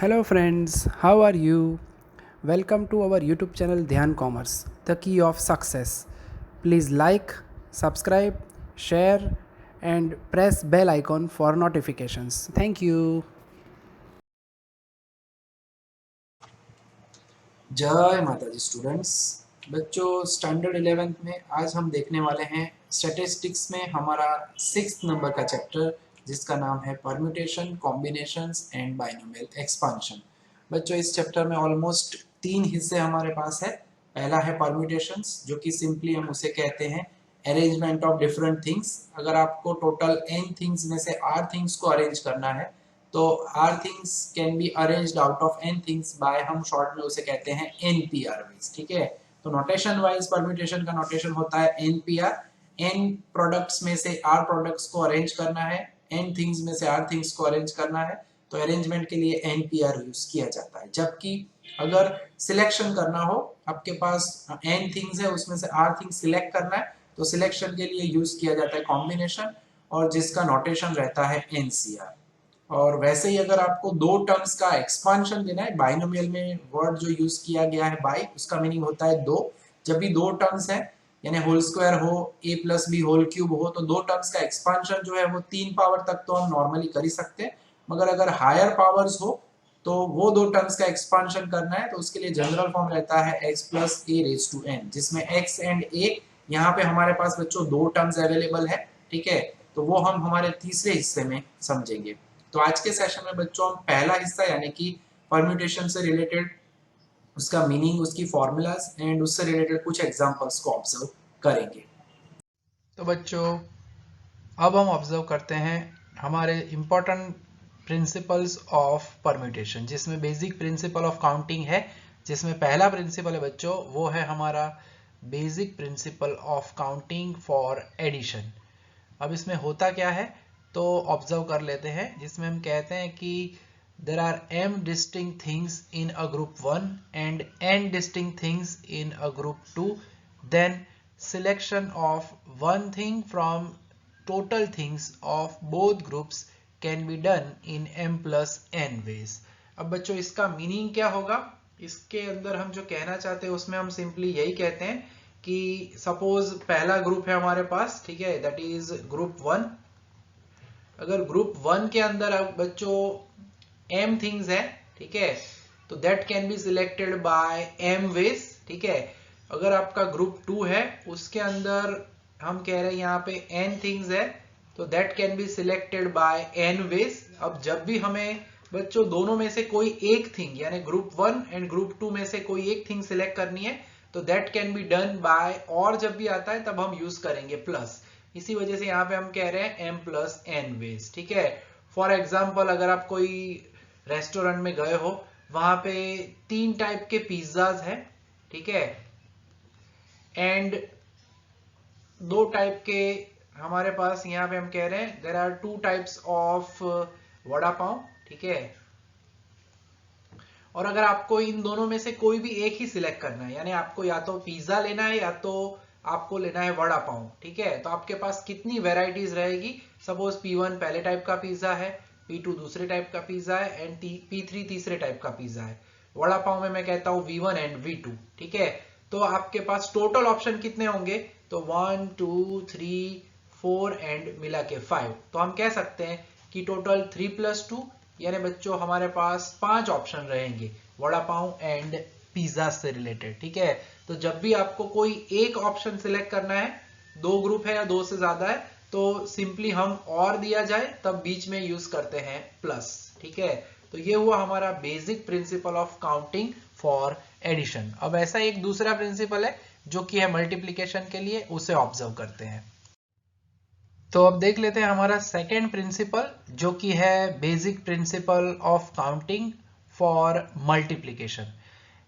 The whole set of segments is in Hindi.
Hello friends, how are you? Welcome to our YouTube channel Dhyan Commerce, the key of success. Please like, subscribe, share and press bell icon for notifications. Thank you. जय माता जी स्टूडेंट्स। बच्चों स्टैंडर्ड 11th में आज हम देखने वाले हैं स्टैटिस्टिक्स में हमारा 6th नंबर का चैप्टर जिसका नाम है permutation, combinations and binomial expansion. बच्चों इस चैप्टर में ऑलमोस्ट 3 हिस्से हमारे पास है। पहला है परम्यूटेशंस, जो कि सिंपली हम उसे कहते हैं अरेंजमेंट ऑफ डिफरेंट थिंग्स। अगर आपको टोटल n थिंग्स में से r थिंग्स को अरेंज करना है तो r things can be arranged out of n things by, हम शॉर्ट में उसे कहते हैं npr वाइज। ठीक है, तो नोटेशन वाइज परम्यूटेशन का नोटेशन होता है npr। n प्रोडक्ट्स में से r प्रोडक्ट्स को अरेंज करना है, n थिंग्स में से r थिंग्स को अरेंज करना है, तो अरेंजमेंट के लिए npr यूज किया जाता है। जबकि अगर सिलेक्शन करना हो, आपके पास n थिंग्स है उसमें से r थिंग्स सिलेक्ट करना है, तो सिलेक्शन के लिए यूज किया जाता है कॉम्बिनेशन, और जिसका नोटेशन रहता है ncr। और वैसे ही अगर आपको दो टर्म्स का एक्सपांशन देना है, बाइनोमियल में वर्ड जो यूज किया गया है बाई, उसका मीनिंग होता है दो। जब भी दो टर्म्स है यानी होल स्क्वायर हो, a plus b whole cube हो, तो दो टर्म्स का एक्सपांशन जो है वो 3 पावर तक तो हम नॉर्मली कर ही सकते हैं। मगर अगर हायर पावर्स हो तो वो दो टर्म्स का एक्सपांशन करना है तो उसके लिए जनरल फॉर्म रहता है x plus a raise to n, जिसमें x एंड a यहाँ पे हमारे पास बच्चों दो टर्म्स अवेलेबल है। ठीक है, तो वो हम हमारे तीसरे हिस्से में समझेंगे। तो आज के सेशन में बच्चों हम पहला हिस्सा यानी कि परम्यूटेशन से रिलेटेड उसका मीनिंग, उसकी फॉर्मूलाज एंड उससे रिलेटेड कुछ एग्जांपल्स को ऑब्जर्व करेंगे। तो बच्चों अब हम ऑब्जर्व करते हैं हमारे इम्पोर्टेंट प्रिंसिपल्स ऑफ परम्यूटेशन, जिसमें बेसिक प्रिंसिपल ऑफ काउंटिंग है, जिसमें पहला प्रिंसिपल है बच्चों वो है हमारा basic principle of counting for addition. अब इसमें होता क्या है तो ऑब्जर्व कर लेते हैं, जिसमें हम कहते हैं कि there are m distinct things in a group 1 and n distinct things in a group 2, then selection of one thing from total things of both groups can be done in m plus n ways। अब बच्चों इसका मीनिंग क्या होगा, इसके अंदर हम जो कहना चाहते हैं उसमें हम सिंपली यही कहते हैं कि सपोज पहला ग्रुप है हमारे पास, ठीक है, दैट इज ग्रुप 1। अगर ग्रुप 1 के अंदर अब बच्चों m थिंग्स है, ठीक है, तो that can be selected by m ways. ठीक है, अगर आपका ग्रुप 2 है उसके अंदर हम कह रहे हैं यहाँ पे n थिंग्स है, तो that can be selected by n ways. अब जब भी हमें बच्चों दोनों में से कोई एक थिंग यानी ग्रुप 1 एंड ग्रुप 2 में से कोई एक थिंग सिलेक्ट करनी है तो that can be done bye, और जब भी आता है तब हम यूज करेंगे प्लस। इसी वजह से यहाँ पे हम कह रहे हैं m प्लस n वेज। ठीक है, फॉर एग्जाम्पल अगर आप कोई रेस्टोरेंट में गए हो, वहां पे 3 टाइप के पिज्जाज हैं, ठीक है, एंड 2 टाइप के हमारे पास यहाँ पे हम कह रहे हैं there are 2 types of vada pav. ठीक है, और अगर आपको इन दोनों में से कोई भी एक ही सिलेक्ट करना है, यानी आपको या तो पिज्जा लेना है या तो आपको लेना है वड़ा पाव, ठीक है, तो आपके पास कितनी वेराइटीज रहेगी। सपोज P1 पहले टाइप का पिज्जा है, P2 दूसरे टाइप का पिज्जा है एंड P3 तीसरे टाइप का पिज्जा है। वड़ा पाव में मैं कहता हूँ V1 एंड V2। ठीक है, तो आपके पास टोटल ऑप्शन कितने होंगे, तो 1 2 3 4 एंड मिला के 5। तो हम कह सकते हैं कि टोटल 3 + 2 यानी बच्चों हमारे पास 5 ऑप्शन रहेंगे वड़ा पाव एंड पिज्जा से रिलेटेड। ठीक है, तो जब भी आपको कोई एक ऑप्शन सिलेक्ट करना है, दो ग्रुप है या दो से ज्यादा है, तो सिंपली हम और दिया जाए तब बीच में यूज करते हैं प्लस। ठीक है, तो ये हुआ हमारा basic principle of counting for addition. अब ऐसा एक दूसरा प्रिंसिपल है जो कि है मल्टीप्लीकेशन के लिए, उसे ऑब्जर्व करते हैं। तो अब देख लेते हैं हमारा सेकेंड प्रिंसिपल जो कि है basic principle of counting for multiplication.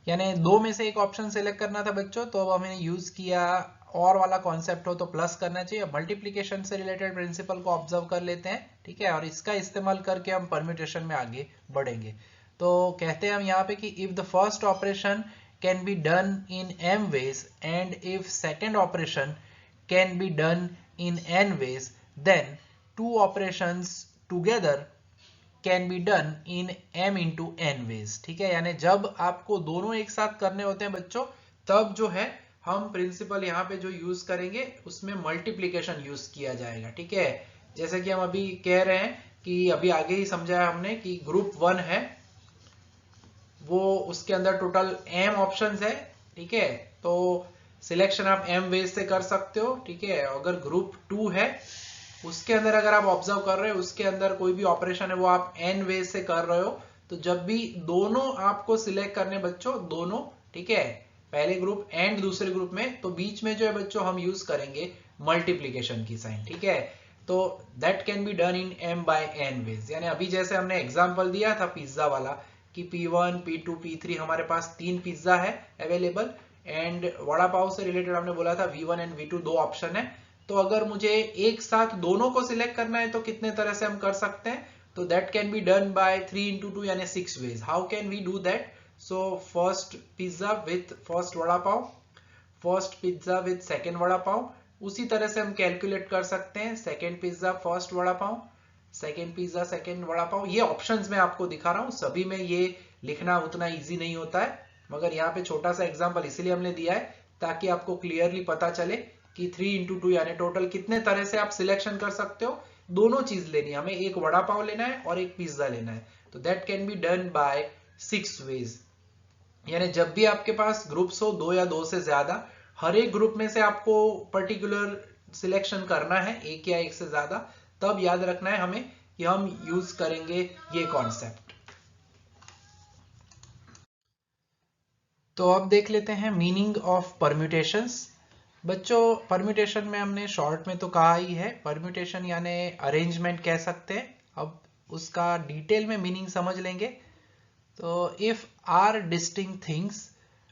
यानी दो में से एक ऑप्शन सेलेक्ट करना था बच्चों, तो अब हमने यूज किया और वाला कॉन्सेप्ट हो तो प्लस करना चाहिए। मल्टीप्लीकेशन से रिलेटेड प्रिंसिपल को ऑब्जर्व कर लेते हैं, ठीक है, और इसका इस्तेमाल करके हम परम्यूटेशन में आगे बढ़ेंगे। तो कहते हैं हम यहाँ पे कि if the first operation can be done in m ways and if second operation can be done in n ways, then two operations together can be done in m into n ways, ठीक है। यानी जब आपको दोनों एक साथ करने होते हैं बच्चों, तब जो है हम प्रिंसिपल यहाँ पे जो यूज करेंगे उसमें मल्टीप्लीकेशन यूज किया जाएगा, ठीक है। जैसे कि हम अभी कह रहे हैं कि अभी आगे ही समझाया हमने कि ग्रुप 1 है, वो उसके अंदर टोटल m ऑप्शंस है, ठीक है। तो सिलेक्शन आप m वेज से कर सकते हो, ठीक है। अगर ग्रुप 2 है उसके अंदर अगर आप ऑब्जर्व कर रहे हो उसके अंदर कोई भी ऑपरेशन है वो आप n वेज से कर रहे हो, तो जब भी दोनों आपको सिलेक्ट करने बच्चों, दोनों, ठीक है, पहले ग्रुप एंड दूसरे ग्रुप में, तो बीच में जो है बच्चों हम यूज करेंगे मल्टीप्लीकेशन की साइन, ठीक है। तो that can be done in m by n ways. यानी अभी जैसे हमने एग्जांपल दिया था पिज्जा वाला कि P1, P2, P3 हमारे पास 3 पिज्जा है अवेलेबल, एंड वड़ा पाव से रिलेटेड हमने बोला था V1 एंड V2 दो ऑप्शन है। तो अगर मुझे एक साथ दोनों को सिलेक्ट करना है तो कितने तरह से हम कर सकते हैं, तो that can be done by 3 into 2 यानी 6 ways. How can we do that? So first pizza with first vada pav, first pizza with second vada pav, उसी तरह से हम कैलकुलेट कर सकते हैं second pizza first vada pav, second pizza second vada pav. ये ऑप्शंस मैं आपको दिखा रहा हूँ, सभी में ये लिखना उतना इजी नहीं होता है, मगर यहाँ पे छोटा सा एग्जांपल इसीलिए हमने दिया है ताकि आपको क्लियरली पता चले कि 3 into 2 यानी टोटल कितने तरह से आप सिलेक्शन कर सकते हो। दोनों चीज लेनी है हमें, एक वड़ा पाव लेना है और एक पिज्जा लेना है, तो that can be done by 6 ways. यानी जब भी आपके पास ग्रुप्स हो, 2 या 2 से ज्यादा, हर एक ग्रुप में से आपको पर्टिकुलर सिलेक्शन करना है, एक या एक से ज्यादा, तब याद रखना है हमें कि हम यूज करेंगे ये कॉन्सेप्ट। तो अब देख लेते हैं मीनिंग ऑफ परम्यूटेशंस। बच्चों परम्यूटेशन में हमने शॉर्ट में तो कहा ही है, परम्यूटेशन यानी अरेंजमेंट कह सकते हैं। अब उसका डिटेल में मीनिंग समझ लेंगे। तो if r distinct things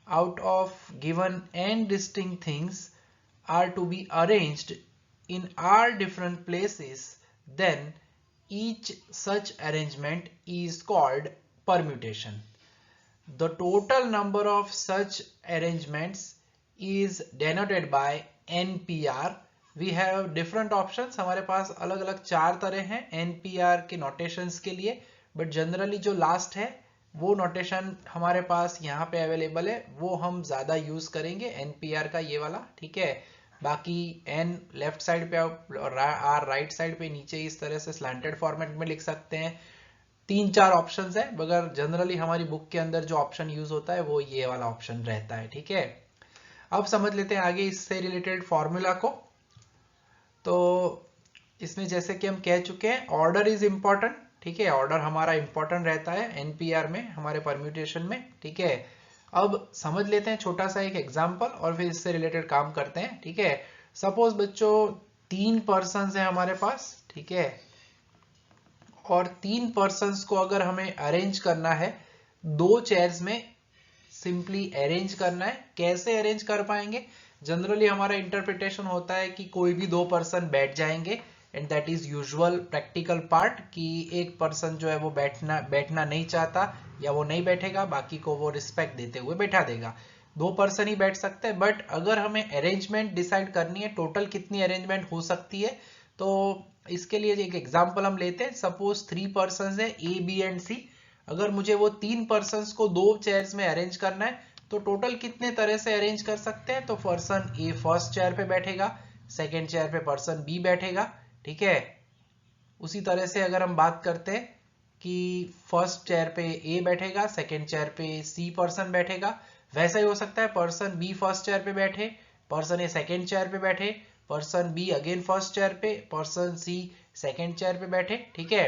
out of given n distinct things are to be arranged in r different places, then each such arrangement is called permutation. The total number of such arrangements is denoted by npr. We have different options, हमारे पास अलग अलग 4 तरह हैं npr के नोटेशंस के लिए, बट जनरली जो लास्ट है वो नोटेशन हमारे पास यहाँ पे अवेलेबल है, वो हम ज्यादा यूज करेंगे npr का ये वाला, ठीक है। बाकी n लेफ्ट साइड पे और r राइट साइड पे नीचे इस तरह से स्लैंटेड फॉर्मेट में लिख सकते हैं। 3-4 ऑप्शंस है, मगर जनरली हमारी बुक के अंदर जो ऑप्शन यूज होता है वो ये वाला ऑप्शन रहता है, ठीक है। अब समझ लेते हैं आगे इससे रिलेटेड फॉर्मूला को। तो इसमें जैसे कि हम कह चुके हैं ऑर्डर इज इंपॉर्टेंट, ठीक है, ऑर्डर हमारा इंपॉर्टेंट रहता है एनपीआर में, हमारे परम्यूटेशन में, ठीक है। अब समझ लेते हैं छोटा सा एक एग्जांपल और फिर इससे रिलेटेड काम करते हैं, ठीक है। सपोज बच्चों 3 पर्सन्स हैं हमारे पास, ठीक है, और 3 पर्सन्स को अगर हमें अरेंज करना है 2 चेयर्स में, सिंपली अरेंज करना है। कैसे अरेंज कर पाएंगे? जनरली हमारा इंटरप्रिटेशन होता है कि कोई भी 2 पर्सन बैठ जाएंगे, and that is usual practical part, कि एक पर्सन जो है वो बैठना नहीं चाहता या वो नहीं बैठेगा, बाकी को वो रिस्पेक्ट देते हुए बैठा देगा। 2 पर्सन ही बैठ सकते हैं, बट अगर हमें अरेंजमेंट डिसाइड करनी है टोटल कितनी अरेंजमेंट हो सकती है, तो इसके लिए एक एग्जांपल हम लेते हैं। सपोज 3 पर्सन है ए बी एंड सी, अगर मुझे वो 3 पर्सन को 2 चेयर्स में अरेंज करना है तो टोटल कितने तरह से अरेंज कर सकते हैं? तो पर्सन ए फर्स्ट चेयर पे बैठेगा, सेकेंड चेयर पे पर्सन बी बैठेगा, ठीक है। उसी तरह से अगर हम बात करते हैं कि फर्स्ट चेयर पे ए बैठेगा, सेकेंड चेयर पे सी पर्सन बैठेगा, वैसा ही हो सकता है पर्सन बी फर्स्ट चेयर पे बैठे, पर्सन ए सेकेंड चेयर पे बैठे, person b again first chair पे, पर्सन सी सेकेंड चेयर पे बैठे, ठीक है।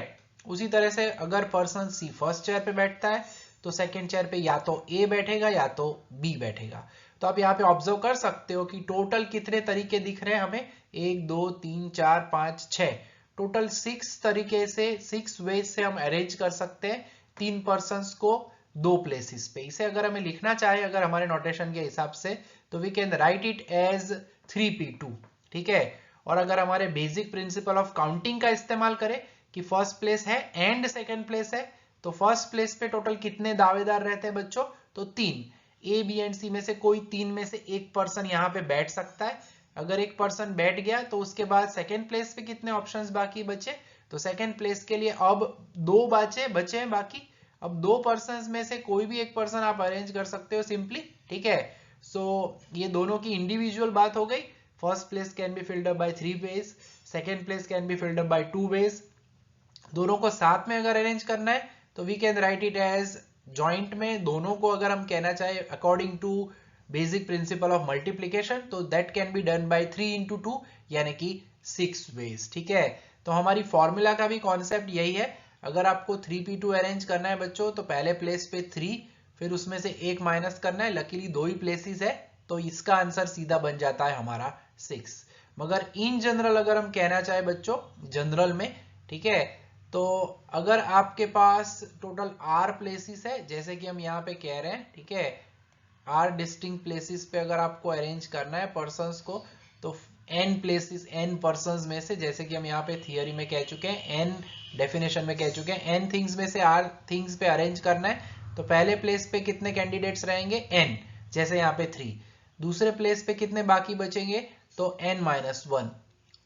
उसी तरह से अगर पर्सन सी फर्स्ट चेयर पे बैठता है तो सेकेंड चेयर पे या तो ए बैठेगा या तो बी बैठेगा। तो आप यहाँ पे ऑब्जर्व कर सकते हो कि टोटल कितने तरीके दिख रहे हैं हमें, 1 2 3 4 5 6, टोटल 6 तरीके से 6 वेज से हम अरेंज कर सकते हैं 3 पर्सन्स को 2 प्लेसेस पे। इसे अगर हमें लिखना चाहे अगर हमारे नोटेशन के हिसाब से, तो we can write it as 3p2, ठीक है। और अगर हमारे बेसिक प्रिंसिपल ऑफ काउंटिंग का इस्तेमाल करें कि फर्स्ट प्लेस है एंड सेकेंड प्लेस है, तो फर्स्ट प्लेस पे टोटल कितने दावेदार रहते हैं बच्चों? तो 3। ए बी एंड सी में से कोई 3 में से एक पर्सन यहाँ पे बैठ सकता है। अगर एक पर्सन बैठ गया तो उसके बाद सेकेंड प्लेस पे कितने ऑप्शंस बाकी बचे? तो सेकेंड प्लेस के लिए अब 2 बचे हैं बाकी। अब 2 पर्सन में से कोई भी एक पर्सन आप अरेंज कर सकते हो सिंपली, ठीक है। सो ये दोनों की इंडिविजुअल बात हो गई। First place can be filled up by 3 ways, second place can be filled up by 2 ways. दोनों को साथ में अगर अरेंज करना है तो we can write it as joint में। दोनों को अगर हम कहना चाहे according to basic principle of multiplication, तो that can be done by 3 into 2 यानी कि 6 वेज, ठीक है। तो हमारी फॉर्मूला का भी कॉन्सेप्ट यही है। अगर आपको 3p2 अरेंज करना है बच्चों, तो पहले प्लेस पे 3, फिर उसमें से 1 माइनस करना है। लकीली 2 ही प्लेसेस है, तो इसका आंसर सीधा बन जाता है हमारा 6। मगर इन जनरल अगर हम कहना चाहे बच्चों, जनरल में, ठीक है, तो अगर आपके पास टोटल r प्लेसेस है, जैसे कि हम यहाँ पे कह रहे हैं, ठीक है, r डिस्टिंक्ट प्लेसेस पे अगर आपको अरेंज करना है पर्संस को, तो n प्लेसेस, n पर्संस में से, जैसे कि हम यहाँ पे थियरी में कह चुके हैं, n डेफिनेशन में कह चुके हैं, n थिंग्स में से r थिंग्स पे अरेंज करना है, तो पहले प्लेस पे कितने कैंडिडेट्स रहेंगे, n, जैसे यहाँ पे 3। दूसरे प्लेस पे कितने बाकी बचेंगे, तो n-1।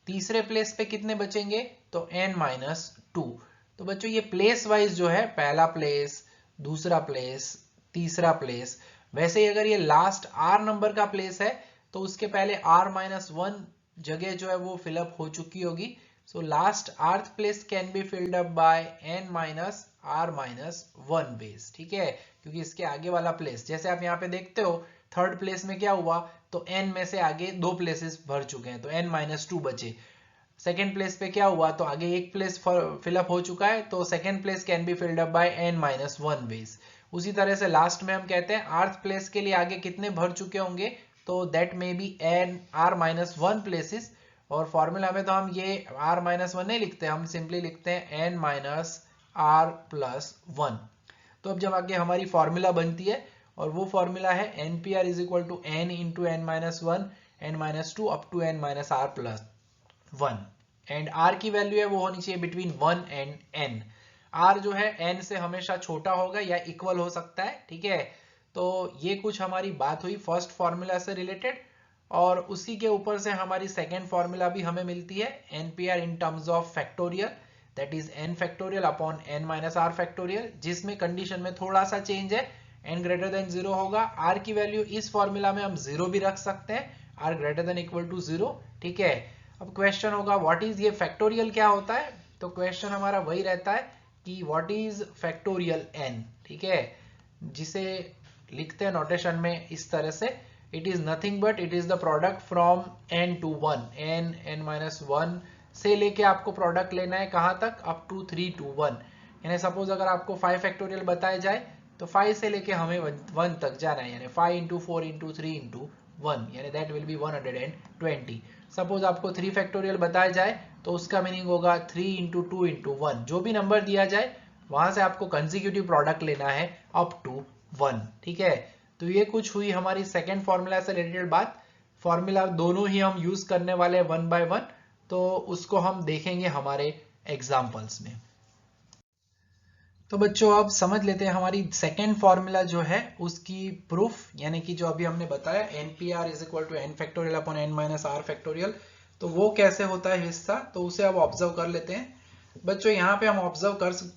तीसरे प्लेस पे कितने बचेंगे, तो n-2। तो बच्चों ये प्लेस वाइज जो है, पहला प्लेस, दूसरा प्लेस, तीसरा प्लेस, वैसे ही अगर ये लास्ट r नंबर का प्लेस है तो उसके पहले r-1 जगह जो है वो फिलअप हो चुकी होगी। So last rth place can be filled up bye n-r-1 base, ठीक है, क्योंकि इसके आगे वाला प्लेस, जैसे आप यहाँ पे देखते हो थर्ड प्लेस में क्या हुआ, तो n में से आगे 2 प्लेसेस भर चुके हैं, तो n-2 बचे। सेकेंड प्लेस पे क्या हुआ, तो आगे एक प्लेस फिलअप हो चुका है, तो second place can be filled up bye n-1 base. उसी तरह से लास्ट में हम कहते हैं आर्थ प्लेस के लिए आगे कितने भर चुके होंगे, तो दैट में बी r-1 प्लेसेस। और फॉर्मूला में तो हम ये r-1 नहीं लिखते, हम सिंपली लिखते हैं n-r+1। तो अब जब आगे हमारी फॉर्मूला बनती है, और वो फॉर्मूला है npr is equal to n into n-1 n-2 up to n-r+1, and r की वैल्यू है वो होनी चाहिए बिटवीन 1 एंड n। r जो है n से हमेशा छोटा होगा या इक्वल हो सकता है, ठीक है। तो ये कुछ हमारी बात हुई फर्स्ट फॉर्मूला से रिलेटेड, और उसी के ऊपर से हमारी सेकेंड फॉर्मूला भी हमें मिलती है, npr in terms of factorial, that is n factorial upon n-r factorial, जिसमें कंडीशन में थोड़ा सा चेंज है, n ग्रेटर देन 0 होगा। r की वैल्यू इस फॉर्मूला में हम 0 भी रख सकते हैं, r greater than equal to 0, ठीक है। अब क्वेश्चन होगा व्हाट इज ये फैक्टोरियल क्या होता है, तो क्वेश्चन हमारा वही रहता है कि व्हाट इज फैक्टोरियल n, ठीक है, जिसे लिखते हैं नोटेशन में इस तरह से, it is nothing but it is the product from n to 1, n-1 से लेके आपको प्रोडक्ट लेना है कहां तक, अप टू 3 to 1। यानी सपोज अगर आपको 5 फैक्टोरियल बताया जाए तो 5 से लेके हमें 1 तक जाना है, यानी 5 into 4 into 3 into 1, यानी दैट विल बी 120। सपोज आपको 3 फैक्टोरियल बताया जाए तो उसका मीनिंग होगा 3 into 2 into 1, जो भी नंबर दिया जाए वहां से आपको कंसेक्यूटिव प्रोडक्ट लेना है अप टू 1, ठीक है। तो ये कुछ हुई हमारी सेकेंड फॉर्मूला से रिलेटेड बात। फॉर्मूला दोनों ही हम यूज करने वाले हैं 1 by 1, तो उसको हम देखेंगे हमारे एग्जाम्पल्स में। तो बच्चों अब समझ लेते हैं हमारी सेकेंड फॉर्मूला जो है उसकी प्रूफ, यानी कि जो अभी हमने बताया npr is equal to n factorial upon n-r factorial, तो वो कैसे होता है हिस्सा, तो उसे अब ऑब्जर्व कर लेते हैं। बच्चों यहाँ पे हम ऑब्जर्व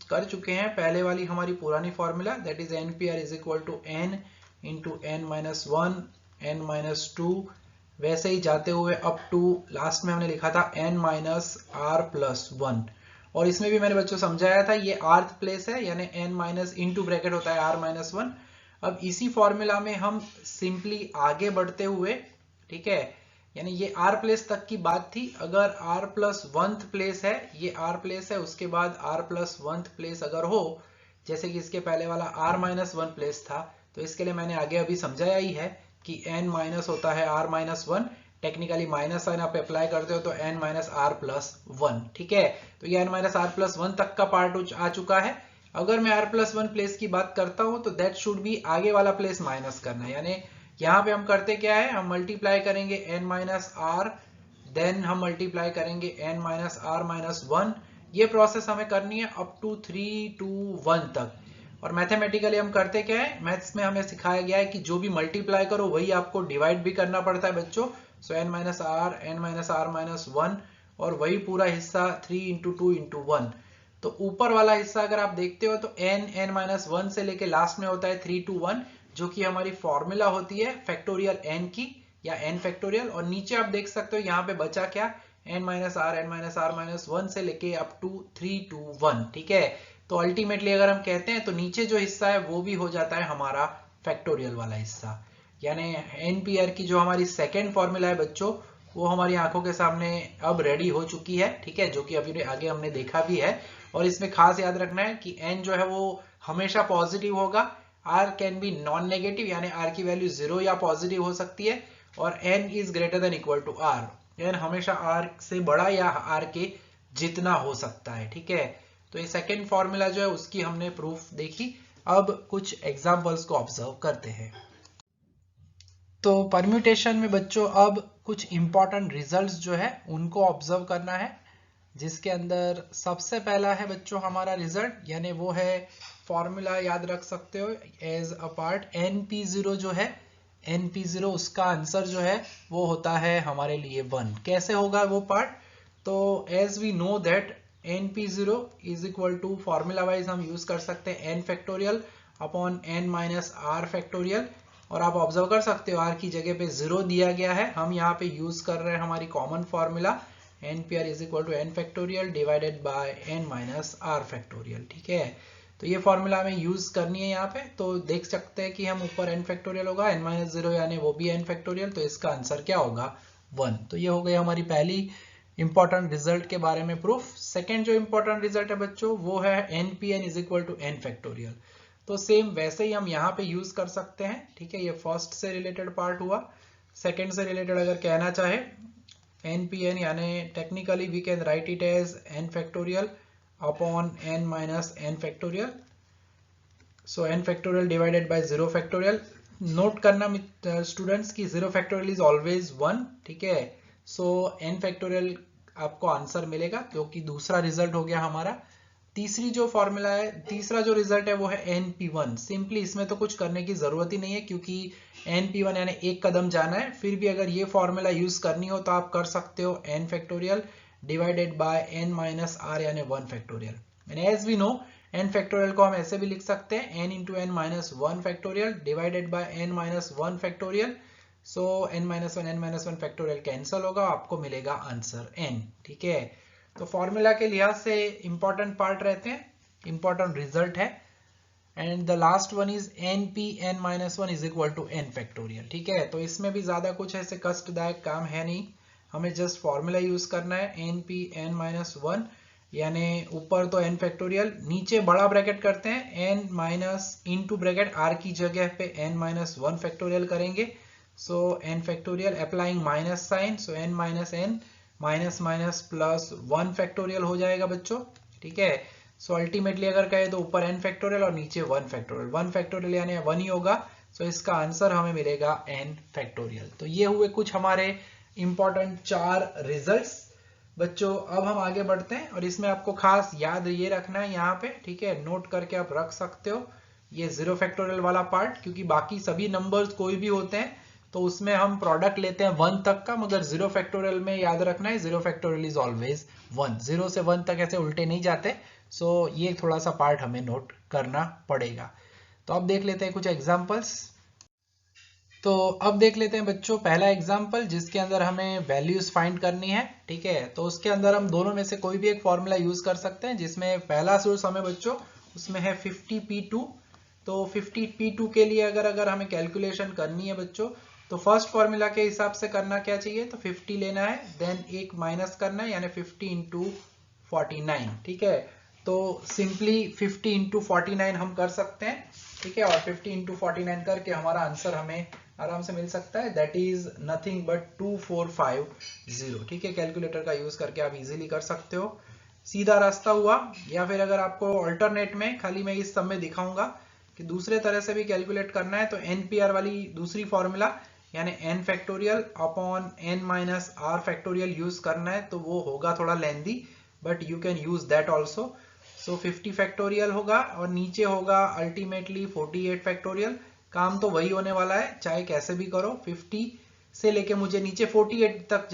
कर चुके हैं पहले वाली हमारी पुरानी formula, that is npr is equal to n into n-1 n-2, वैसे ही जाते हुए अप टू लास्ट में हमने लिखा था n-r+1, और इसमें भी मैंने बच्चों समझाया था ये rth प्लेस है, यानी n- इंटू ब्रैकेट होता है r-1। अब इसी फॉर्मूला में हम सिंपली आगे बढ़ते हुए, ठीक है, यानी ये r प्लेस तक की बात थी, अगर r+1th प्लेस है, ये r प्लेस है, उसके बाद r+1th प्लेस अगर हो, जैसे कि इसके पहले वाला r-1 प्लेस था, तो इसके लिए मैंने आगे अभी समझाया ही है कि n- होता है r-1, टेक्निकली माइनस साइन आप अप्लाई करते हो तो n-r+1, ठीक है। तो ये n-r+1 तक का पार्ट आ चुका है। अगर मैं r+1 प्लेस की बात करता हूं तो दैट शुड बी आगे वाला प्लेस माइनस करना है, यानी यहाँ पे हम करते क्या है, हम मल्टीप्लाई करेंगे n-r, देन हम मल्टीप्लाई करेंगे n-r-1, ये प्रोसेस हमें करनी है अप टू 3 to 1 तक। और मैथमेटिकली हम करते क्या है, मैथ्स में हमें सिखाया गया है कि जो भी मल्टीप्लाई करो वही आपको डिवाइड भी करना पड़ता है बच्चों। सो n-r, n-r-1, और वही पूरा हिस्सा 3 इंटू 2 इंटू 1। तो ऊपर वाला हिस्सा अगर आप देखते हो तो n-1 से लेके लास्ट में होता है 3 to 1, जो कि हमारी फॉर्मूला होती है फैक्टोरियल n की या n फैक्टोरियल। और नीचे आप देख सकते हो यहाँ पे बचा क्या, n-r-1 से लेके अप टू 3 to 1। ठीक है, तो अल्टीमेटली अगर हम कहते हैं तो नीचे जो हिस्सा है वो भी हो जाता है हमारा फैक्टोरियल वाला हिस्सा। यानी एनपीआर की जो हमारी सेकेंड फॉर्मूला है बच्चों, वो हमारी आंखों के सामने अब रेडी हो चुकी है। ठीक है, जो कि अभी आगे हमने देखा भी है। और इसमें खास याद रखना है कि n जो है वो हमेशा पॉजिटिव होगा, r can be non negative, यानी r की वैल्यू 0 या पॉजिटिव हो सकती है, और n is greater than equal to r, n हमेशा r से बड़ा या r के जितना हो सकता है। ठीक है, तो ये सेकेंड फॉर्मूला जो है उसकी हमने प्रूफ देखी। अब कुछ एग्जांपल्स को ऑब्जर्व करते हैं। तो परम्यूटेशन में बच्चों अब कुछ इंपॉर्टेंट रिजल्ट्स जो है उनको ऑब्जर्व करना है, जिसके अंदर सबसे पहला है बच्चों हमारा रिजल्ट, यानी वो है फॉर्मूला याद रख सकते हो एज अ पार्ट np0 जो है, np0 उसका आंसर जो है वो होता है हमारे लिए 1। कैसे होगा वो पार्ट, तो as we know that np0 is equal to, formula wise हम यूज कर सकते हैं n factorial upon n minus r factorial. और आप ऑब्जर्व कर सकते हो r की जगह पे 0 दिया गया है, हम यहाँ पे यूज कर रहे हैं हमारी common formula npr is equal to n factorial divided by n minus r factorial. ठीक है, तो ये फॉर्मूला हमें यूज करनी है यहाँ पे। तो देख सकते हैं कि हम ऊपर n फैक्टोरियल होगा, n माइनस 0 यानी वो भी n फैक्टोरियल, तो इसका आंसर क्या होगा 1। तो ये हो गई हमारी पहली इंपॉर्टेंट रिजल्ट के बारे में प्रूफ। सेकेंड जो इंपॉर्टेंट रिजल्ट है बच्चों वो है npn is equal to n factorial. तो सेम वैसे ही हम यहाँ पे यूज कर सकते हैं। ठीक है, ये फर्स्ट से रिलेटेड पार्ट हुआ। सेकेंड से रिलेटेड अगर कहना चाहे npn, यानी technically we can write it as n factorial upon n minus n factorial. So n factorial divided by 0 factorial. Note करना स्टूडेंट्स की 0 फैक्टोरियल इज ऑलवेज 1। ठीक है, सो n फैक्टोरियल आपको आंसर मिलेगा, जो कि दूसरा रिजल्ट हो गया हमारा। तीसरी जो फॉर्मूला है, तीसरा जो रिजल्ट है वो है np1। सिंपली इसमें तो कुछ करने की जरूरत ही नहीं है, क्योंकि np1 यानी एक कदम जाना है। फिर भी अगर ये फॉर्मूला यूज करनी हो तो आप कर सकते हो n factorial divided by n minus r यानी 1 factorial. And as we know n factorial को हम ऐसे भी लिख सकते हैं n into n minus 1 factorial divided by n minus 1 factorial. So n minus 1 factorial cancel होगा, आपको मिलेगा आंसर n। ठीक है, तो फॉर्मूला के लिहाज से इंपॉर्टेंट पार्ट रहते हैं, इंपॉर्टेंट रिजल्ट है। And the last one is npn-1 is equal to n factorial. ठीक है, तो इसमें भी ज्यादा कुछ ऐसे कष्टदायक काम है नहीं, हमें जस्ट फॉर्मूला यूज करना है npn-1, यानी ऊपर तो n फैक्टोरियल, नीचे बड़ा ब्रैकेट करते हैं n minus into bracket r की जगह पे n माइनस 1 फैक्टोरियल करेंगे। So n factorial applying minus sign, so n minus n minus minus plus 1 factorial हो जाएगा बच्चों। ठीक है, सो अल्टीमेटली अगर कहे तो ऊपर n फैक्टोरियल और नीचे 1 फैक्टोरियल, 1 फैक्टोरियल यानी 1 ही होगा। सो इसका आंसर हमें मिलेगा n फैक्टोरियल। तो ये हुए कुछ हमारे इंपॉर्टेंट 4 रिजल्ट्स बच्चों। अब हम आगे बढ़ते हैं, और इसमें आपको खास याद ये रखना है यहाँ पे। ठीक है, नोट करके आप रख सकते हो ये 0 फैक्टोरियल वाला पार्ट, क्योंकि बाकी सभी नंबर्स कोई भी होते हैं तो उसमें हम प्रोडक्ट लेते हैं 1 तक का, मगर 0 फैक्टोरियल में याद रखना है 0 फैक्टोरियल इज ऑलवेज 1, 0 से 1 तक ऐसे उल्टे नहीं जाते। सो ये थोड़ा सा पार्ट हमें नोट करना पड़ेगा। तो अब देख लेते हैं कुछ एग्जांपल्स। तो अब देख लेते हैं बच्चों पहला एग्जांपल, जिसके अंदर हमें वैल्यूज फाइंड करनी है। ठीक है, तो उसके अंदर हम दोनों में से कोई भी एक फॉर्मूला यूज कर सकते हैं, जिसमें पहला सोर्स हमें बच्चों उसमें है 50p2। तो 50p2 के लिए अगर हमें कैलकुलेशन करनी है बच्चों, तो फर्स्ट फॉर्मूला के हिसाब से करना क्या चाहिए, तो 50 लेना है, देन एक माइनस करना है, यानी 50 इंटू 49। ठीक है, तो सिंपली 50 इंटू 49 हम कर सकते हैं। ठीक है, और 50 इंटू 49 करके हमारा आंसर हमें आराम से मिल सकता है, दैट इज नथिंग बट 2450। ठीक है, कैलकुलेटर का यूज करके आप इजीली कर सकते हो, सीधा रास्ता हुआ। या फिर अगर आपको अल्टरनेट में, खाली मैं इस सब में दिखाऊंगा कि दूसरे तरह से भी कैलकुलेट करना है, तो एनपीआर वाली दूसरी फॉर्मूला यानी n factorial upon n minus r factorial use करना है, तो वो होगा थोड़ा lengthy, but you can use that also. So 50 factorial होगा और नीचे होगा अल्टीमेटली 48 फैक्टोरियल। काम तो वही होने वाला है, चाहे कैसे भी करो। 50 से लेके मुझे नीचे 48 तक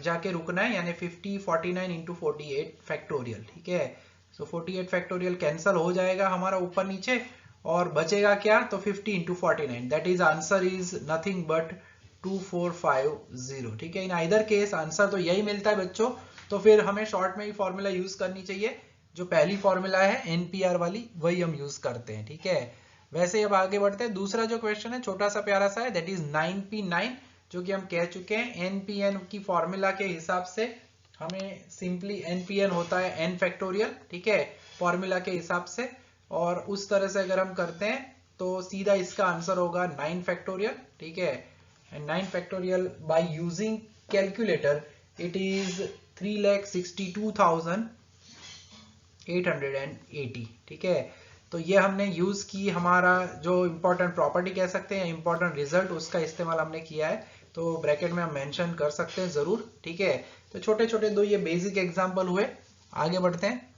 जाके रुकना है, यानी 50 49 इंटू 48 फैक्टोरियल। ठीक है, सो 48 फैक्टोरियल कैंसल हो जाएगा हमारा ऊपर नीचे, और बचेगा क्या, तो 50 into 49, that is answer is nothing but 2450। ठीक है, इन आइदर केस आंसर तो यही मिलता है बच्चों। तो फिर हमें शॉर्ट में ही फॉर्मूला यूज करनी चाहिए, जो पहली फॉर्मूला है एनपीआर वाली, वही हम यूज करते हैं। ठीक है, वैसे अब आगे बढ़ते हैं। दूसरा जो क्वेश्चन है छोटा सा प्यारा सा है, दैट इज 9p9, जो कि हम कह चुके हैं एनपीएन की फॉर्मूला के हिसाब से हमें सिंपली एनपीएन होता है एन फैक्टोरियल। ठीक है, फॉर्मूला के हिसाब से, और उस तरह से अगर हम करते हैं तो सीधा इसका आंसर होगा 9 फैक्टोरियल। ठीक है, and 9 factorial by using calculator it is 3,62,880। ठीक है, तो ये हमने यूज की, हमारा जो इंपॉर्टेंट प्रॉपर्टी कह सकते हैं, इंपॉर्टेंट रिजल्ट, उसका इस्तेमाल हमने किया है, तो ब्रैकेट में हम मेंशन कर सकते हैं जरूर। ठीक है, तो छोटे छोटे दो ये बेसिक एग्जांपल हुए, आगे बढ़ते हैं।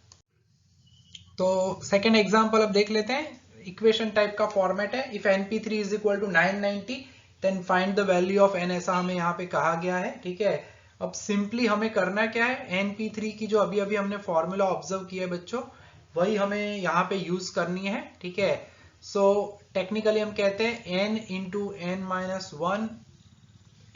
तो सेकंड एग्जांपल अब देख लेते हैं। इक्वेशन टाइप का फॉर्मेट है, if np3 is equal to 990 then find the value of n, ऐसा हमें यहाँ पे कहा गया है। ठीक है, अब सिंपली हमें करना क्या है, np3 की जो अभी अभी हमने फॉर्मूला ऑब्जर्व किया है बच्चों, वही हमें यहाँ पे यूज करनी है। ठीक है, सो टेक्निकली हम कहते हैं n into n minus 1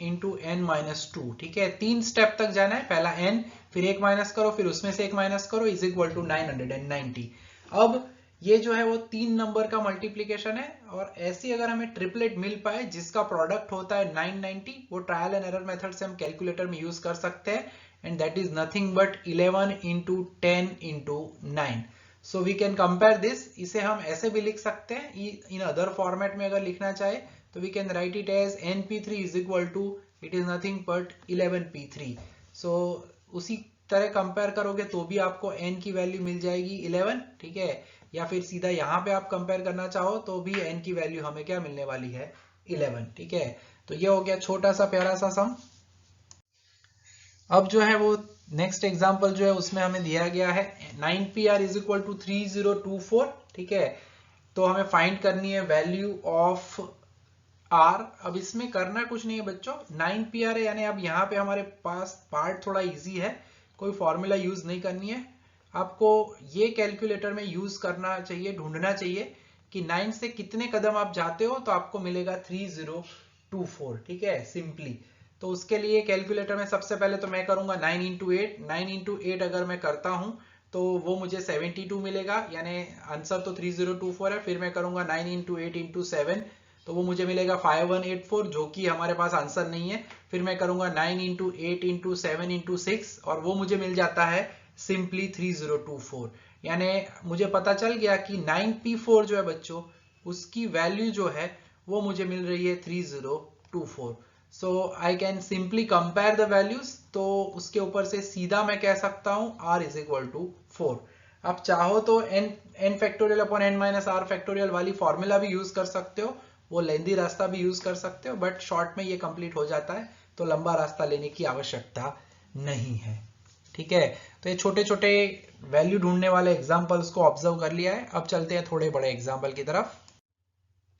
into n minus 2। ठीक है, 3 स्टेप तक जाना है, पहला n, फिर एक माइनस करो, फिर उसमें से एक माइनस करो, इज इक्वल टू 990। अब ये जो है वो 3 नंबर का मल्टीप्लीकेशन है, और ऐसी अगर हमें ट्रिपलेट मिल पाए जिसका प्रोडक्ट होता है 990, वो ट्रायल एंड एरर मेथड से हम कैलकुलेटर में यूज कर सकते हैं, and that is nothing but 11 into 10 into 9। So we can compare this, इसे हम ऐसे भी लिख सकते हैं, इन अदर फॉर्मेट में अगर लिखना चाहे तो we can write it as np3 is equal to, it is nothing but 11p3। So उसी तरह कंपेयर करोगे तो भी आपको n की वैल्यू मिल जाएगी 11। ठीक है, या फिर सीधा यहाँ पे आप कंपेयर करना चाहो तो भी n की वैल्यू हमें क्या मिलने वाली है, 11। ठीक है, तो ये हो गया छोटा सा प्यारा सा सम। अब जो है वो नेक्स्ट एग्जांपल जो है उसमें हमें दिया गया है 9pr इज इक्वल टू 3024। ठीक है, तो हमें फाइंड करनी है वैल्यू ऑफ r। अब इसमें करना कुछ नहीं है बच्चों, 9pr है, यानी अब यहाँ पे हमारे पास पार्ट थोड़ा इजी है, कोई फॉर्मूला यूज नहीं करनी है आपको, ये कैलकुलेटर में यूज करना चाहिए, ढूंढना चाहिए कि 9 से कितने कदम आप जाते हो तो आपको मिलेगा 3024। ठीक है, सिंपली तो उसके लिए कैलकुलेटर में सबसे पहले तो मैं करूंगा 9 इंटू 8। 9 इंटू 8 अगर मैं करता हूं तो वो मुझे 72 मिलेगा, यानी आंसर तो 3024 है। फिर मैं करूंगा 9 इंटू 8 इंटू 7, तो वो मुझे मिलेगा 5184, जो कि हमारे पास आंसर नहीं है। फिर मैं करूंगा 9 इंटू 8 इंटू 7 इंटू 6, और वो मुझे मिल जाता है सिंपली 3024। यानी मुझे पता चल गया कि 9p4 जो है बच्चों, उसकी वैल्यू जो है वो मुझे मिल रही है 3024। So I can simply compare the values, तो उसके ऊपर से सीधा मैं कह सकता हूं r इज इक्वल टू 4। आप चाहो तो n factorial upon n minus r factorial वाली फॉर्मूला भी यूज कर सकते हो, वो लेंदी रास्ता भी यूज कर सकते हो, बट शॉर्ट में ये कंप्लीट हो जाता है, तो लंबा रास्ता लेने की आवश्यकता नहीं है। ठीक है, तो ये छोटे छोटे वैल्यू ढूंढने वाले एग्जांपल्स को ऑब्जर्व कर लिया है। अब चलते हैं थोड़े बड़े एग्जांपल की तरफ।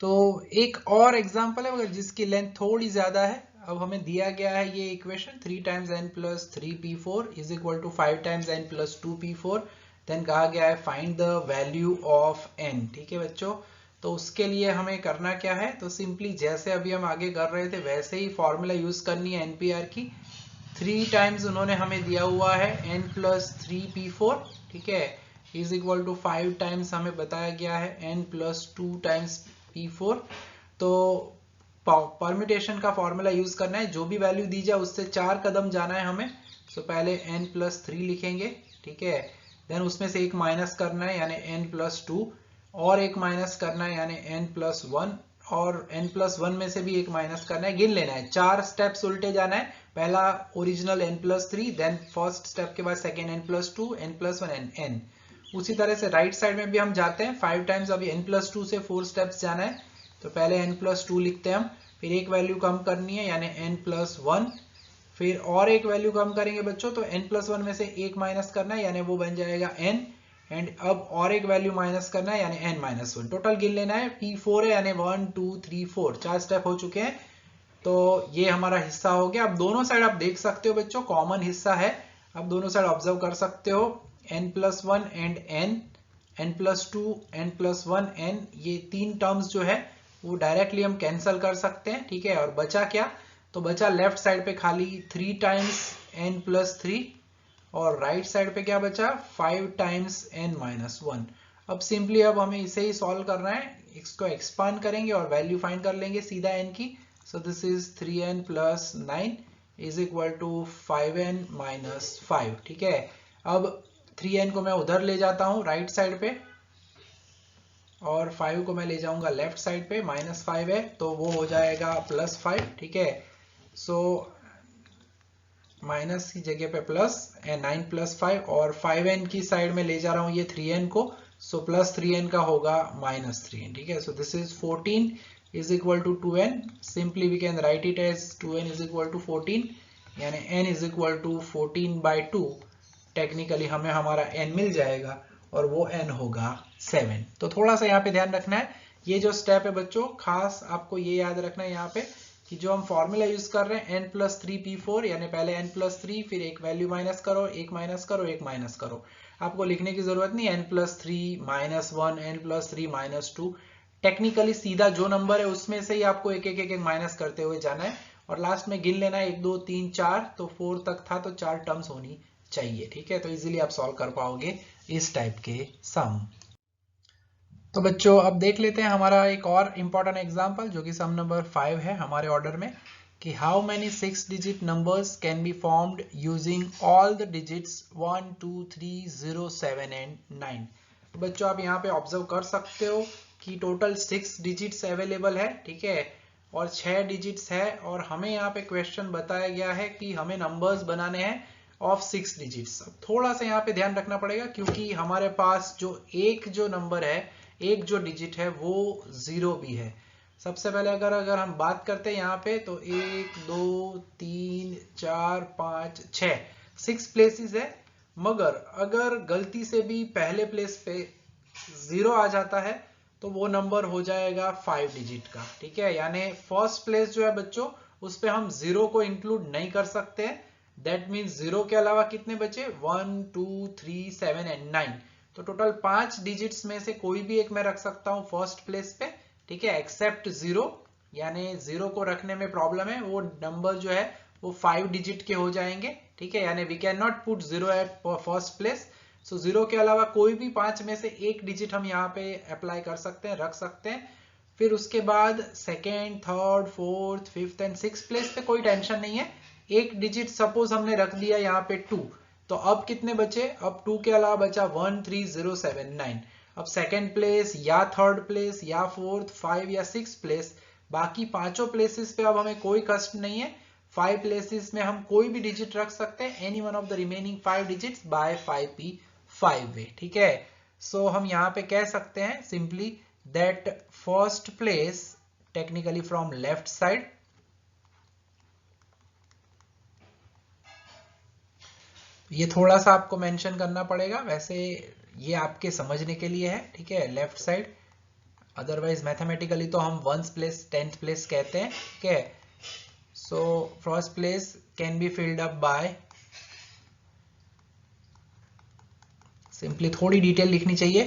तो एक और एग्जांपल है मगर जिसकी लेंथ थोड़ी ज्यादा है। अब हमें दिया गया है ये equation 3 times n plus 3p4 is equal to 5 times n plus 2p4। Then कहा गया है find the value of n। ठीक है बच्चों, तो उसके लिए हमें करना क्या है, तो सिंपली जैसे अभी हम आगे कर रहे थे वैसे ही फॉर्मूला यूज करनी है npr की। 3 टाइम्स उन्होंने हमें दिया हुआ है n प्लस 3p4। ठीक है, इज इक्वल टू 5 टाइम्स हमें बताया गया है n प्लस 2 टाइम्स p4। तो परम्यूटेशन का फॉर्मूला यूज करना है, जो भी वैल्यू दी जाए उससे 4 कदम जाना है हमें। सो पहले n प्लस 3 लिखेंगे। ठीक है, देन उसमें से एक माइनस करना है यानी n प्लस 2, और एक माइनस करना है यानी n प्लस 1, और n प्लस 1 में से भी एक माइनस करना है, गिन लेना है। 4 स्टेप्स उल्टे जाना है, पहला original n plus 3, then first step के बाद second n plus 2, n plus 1 n। उसी तरह से राइट साइड में भी हम जाते हैं 5 टाइम्स, अभी n प्लस 2 से 4 स्टेप्स जाना है, तो पहले n प्लस 2 लिखते हैं हम, फिर एक वैल्यू कम करनी है यानी n प्लस 1, फिर और एक वैल्यू कम करेंगे बच्चों, तो n प्लस 1 में से एक माइनस करना है यानी वो बन जाएगा n, एंड अब और एक वैल्यू माइनस करना है यानी n माइनस 1। टोटल गिन लेना है, p4 है यानी 1 2 3 4, 4 स्टेप हो चुके हैं। तो ये हमारा हिस्सा हो गया। अब दोनों साइड आप देख सकते हो बच्चों, कॉमन हिस्सा है। अब दोनों साइड ऑब्जर्व कर सकते हो, n+1 and n+2 n+1 n, ये तीन टर्म्स जो है वो डायरेक्टली हम कैंसिल कर सकते हैं, ठीक है। और बचा क्या, तो बचा लेफ्ट साइड पे खाली 3 टाइम्स n+3 और राइट साइड पे क्या बचा 5 टाइम्स n-1। अब सिंपली अब हमें इसे ही सॉल्व करना है, इसको एक्सपांड करेंगे और वैल्यू फाइंड कर लेंगे सीधा n की। So this is 3n + 9 is equal to 5n - 5, ठीक है। अब 3n को मैं उधर ले जाता हूं राइट साइड पे और 5 को मैं ले जाऊंगा लेफ्ट साइड पे, -5 है तो वो हो जाएगा +5, ठीक है। सो माइनस की जगह पे प्लस, 9 + 5 और 5n की साइड में ले जा रहा हूं ये 3n को, सो +3n का होगा -3n, ठीक है। So this is 14 is equal to 2n, simply we can write it as 2n is equal to 14, यानी n is equal to 14/2। Technically हमें हमारा n मिल जाएगा और वो n होगा 7। तो थोड़ा सा यहाँ पे ध्यान रखना है, ये जो स्टेप है बच्चों खास आपको ये याद रखना है यहाँ पे कि जो हम फॉर्मूला यूज कर रहे हैं n+3p4, यानी पहले n+3 फिर एक वैल्यू माइनस करो, एक माइनस करो, एक माइनस करो। आपको लिखने की जरूरत नहीं, n+3 -1 n+3 -2, टेक्निकली सीधा जो नंबर है उसमें से ही आपको एक एक एक माइनस करते हुए जाना है और लास्ट में गिन लेना है 1 2 3 4, तो 4 तक था तो 4 टर्म्स होनी चाहिए, ठीक है। तो इजीली आप सॉल्व कर पाओगे इस टाइप के सम। तो बच्चों अब देख लेते हैं हमारा एक और इम्पॉर्टेंट एग्जाम्पल जो कि सम नंबर 5 है हमारे ऑर्डर में, कि how many 6 digit numbers can be formed using all the digits 1 2 3 0 7 and 9। तो बच्चों आप यहाँ पे ऑब्जर्व कर सकते हो कि टोटल 6 डिजिट्स अवेलेबल है, ठीक है, और 6 डिजिट्स है और हमें यहाँ पे क्वेश्चन बताया गया है कि हमें नंबर्स बनाने हैं ऑफ 6 डिजिट्स। अब थोड़ा सा यहाँ पे ध्यान रखना पड़ेगा क्योंकि हमारे पास जो नंबर है, एक जो डिजिट है वो 0 भी है। सबसे पहले अगर हम बात करते हैं यहाँ पे तो 1 2 3 4 5 6 प्लेसेस है, मगर अगर गलती से भी पहले प्लेस पे 0 आ जाता है तो वो नंबर हो जाएगा 5 डिजिट का, ठीक है। यानी फर्स्ट प्लेस जो है बच्चों उस पे हम 0 को इंक्लूड नहीं कर सकते, दैट मीन्स 0 के अलावा कितने बचे 1 2 3 7 एंड 9। तो टोटल 5 डिजिट्स में से कोई भी एक मैं रख सकता हूं फर्स्ट प्लेस पे, ठीक है, एक्सेप्ट 0, यानी 0 को रखने में प्रॉब्लम है, वो नंबर जो है वो 5 डिजिट के हो जाएंगे, ठीक है, यानी we can not put 0 at first place. So 0 के अलावा कोई भी 5 में से एक डिजिट हम यहाँ पे अप्लाई कर सकते हैं, रख सकते हैं। फिर उसके बाद second third fourth fifth and six place पे कोई टेंशन नहीं है, एक डिजिट सपोज हमने रख दिया यहाँ पे 2, तो अब कितने बचे, अब 2 के अलावा बचा 1 3 0 7 9। अब सेकेंड प्लेस या थर्ड प्लेस या फोर्थ 5 या 6 प्लेस, बाकी पांचों प्लेसेस पे अब हमें कोई कष्ट नहीं है, 5 प्लेसेस में हम कोई भी डिजिट रख सकते हैं, any one of the remaining 5 digits by 5p5 way, ठीक है। सो हम यहाँ पे कह सकते हैं simply that first place technically from left side, ये थोड़ा सा आपको मेंशन करना पड़ेगा, वैसे ये आपके समझने के लिए है, ठीक है, लेफ्ट साइड, अदरवाइज मैथमेटिकली तो हम 1th प्लेस 10th प्लेस कहते हैं, ठीक है। So first place can be filled up bye, simply थोड़ी डिटेल लिखनी चाहिए,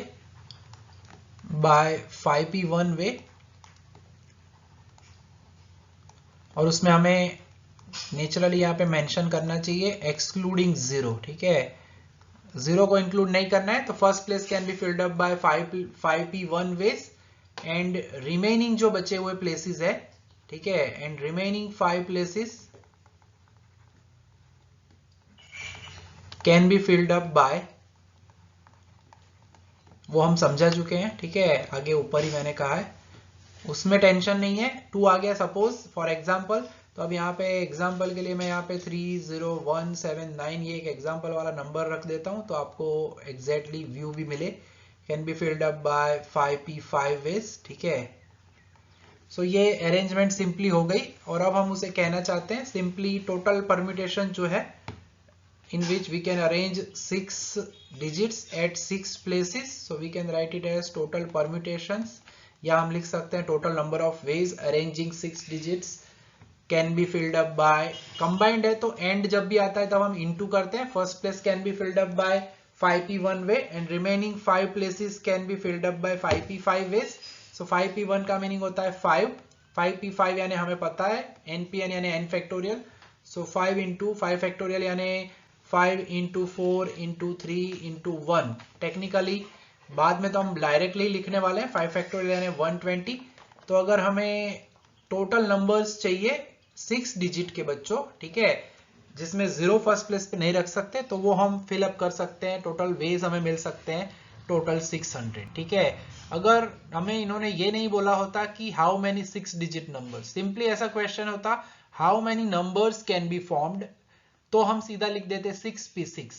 बाय 5p1 वे, और उसमें हमें नेचुरली यहाँ पे मेंशन करना चाहिए एक्सक्लूडिंग 0, ठीक है, 0 को इंक्लूड नहीं करना है। तो first place can be filled up by 5p1 ways and remaining जो बचे हुए प्लेसेस है, ठीक है, and remaining 5 places can be filled up by, वो हम समझा चुके हैं, ठीक है, आगे ऊपर ही मैंने कहा है, उसमें टेंशन नहीं है। 2 आ गया सपोज फॉर एग्जांपल, तो अब यहाँ पे एग्जांपल के लिए मैं यहाँ पे 3 0 1 7 9 ये एक एग्जांपल वाला नंबर रख देता हूँ तो आपको एग्जैक्टली व्यू भी मिले, can be filled up by 5p5 ways, ठीक है। सो ये अरेंजमेंट सिंपली हो गई और अब हम उसे कहना चाहते हैं सिंपली टोटल परम्यूटेशन जो है in which we can arrange 6 digits at 6 places, so we can write it as total permutations, या हम लिख सकते हैं total number of ways arranging 6 digits can be filled up bye, combined है तो एंड जब भी आता है तब हम इनटू करते हैं, first place can be filled up by 5p one way and remaining 5 places can be filled up by 5p 5 ways. So 5p1 का मीनिंग होता है 5, 5p5 यानी हमें पता है npn यानी n फैक्टोरियल, सो 5 इंटू 5 फैक्टोरियल यानी 5 इंटू 4 इंटू 3 इंटू 1। टेक्निकली बाद में तो हम डायरेक्टली लिखने वाले हैं 5 फैक्टोरियल यानी 120। तो अगर हमें टोटल नंबर्स चाहिए 6 डिजिट के बच्चों, ठीक है, जिसमें 0 फर्स्ट प्लेस पे नहीं रख सकते, तो वो हम फिलअप कर सकते हैं, टोटल वेज हमें मिल सकते हैं टोटल 600, ठीक है। अगर हमें इन्होंने ये नहीं बोला होता कि how many 6 digit number, simply ऐसा क्वेश्चन होता how many numbers can be formed, तो हम सीधा लिख देते 6p6,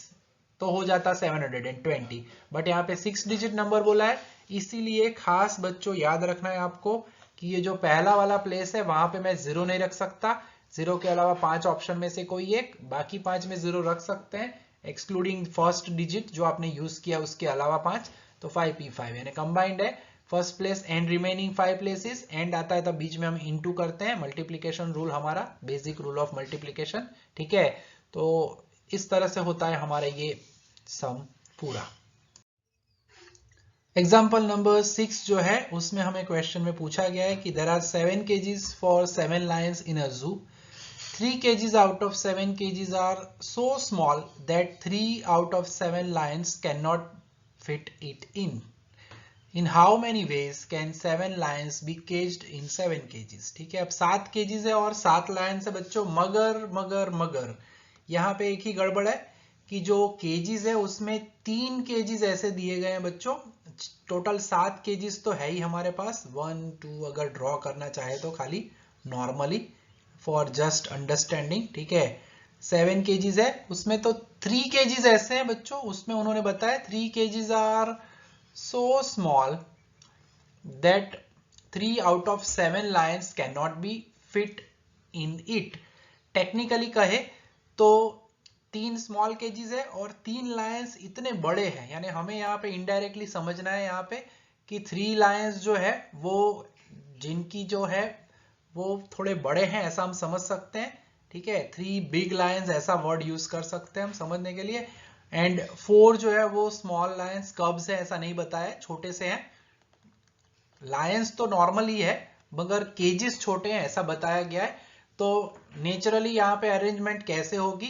तो हो जाता 720। बट यहाँ पे 6 डिजिट नंबर बोला है, इसीलिए खास बच्चों याद रखना है आपको कि ये जो पहला वाला प्लेस है वहां पे मैं 0 नहीं रख सकता, 0 के अलावा 5 ऑप्शन में से कोई एक, बाकी 5 में 0 रख सकते हैं एक्सक्लूडिंग फर्स्ट डिजिट जो आपने यूज किया उसके अलावा 5, तो 5p5 यानी कंबाइंड है first place and remaining 5 places, and आता है तब बीच में हम इनटू करते हैं, मल्टीप्लिकेशन रूल हमारा बेसिक रूल ऑफ मल्टीप्लिकेशन, ठीक है। तो इस तरह से होता है हमारा ये सम पूरा। एग्जाम्पल नंबर 6 जो है उसमें हमें क्वेश्चन में पूछा गया है कि there are 7 kgs for 7 lions in a zoo, 3 kgs out of 7 kgs are so small that 3 out of 7 lions cannot fit it in. In how many ways can 7 lions be caged in 7 kgs? ठीक है, अब 7 kgs है और 7 lions है बच्चों, मगर मगर मगर यहाँ पे एक ही गड़बड़ है कि जो kgs है उसमें 3 kgs ऐसे दिए गए हैं बच्चों, टोटल 7 kgs तो है ही हमारे पास, 1 2 अगर ड्रॉ करना चाहे तो खाली नॉर्मली फॉर जस्ट अंडरस्टैंडिंग, ठीक है। 7 kgs है उसमें तो 3 kgs ऐसे हैं बच्चों, उसमें उन्होंने बताया 3 kgs are so small that 3 out of 7 lions cannot be fit in it. Technically कहे तो 3 स्मॉल केजीज है और 3 लायंस इतने बड़े हैं, यानी हमें यहाँ पे इनडायरेक्टली समझना है यहाँ पे कि 3 लायंस जो है वो जिनकी जो है वो थोड़े बड़े हैं ऐसा हम समझ सकते हैं, ठीक है। 3 बिग लायंस ऐसा वर्ड यूज कर सकते हैं हम समझने के लिए, एंड 4 जो है वो स्मॉल लायंस कब्स है ऐसा नहीं बताया, छोटे से हैं। लायंस तो नॉर्मल ही है मगर केजेस छोटे हैं ऐसा बताया गया है। तो नेचुरली यहाँ पे अरेंजमेंट कैसे होगी,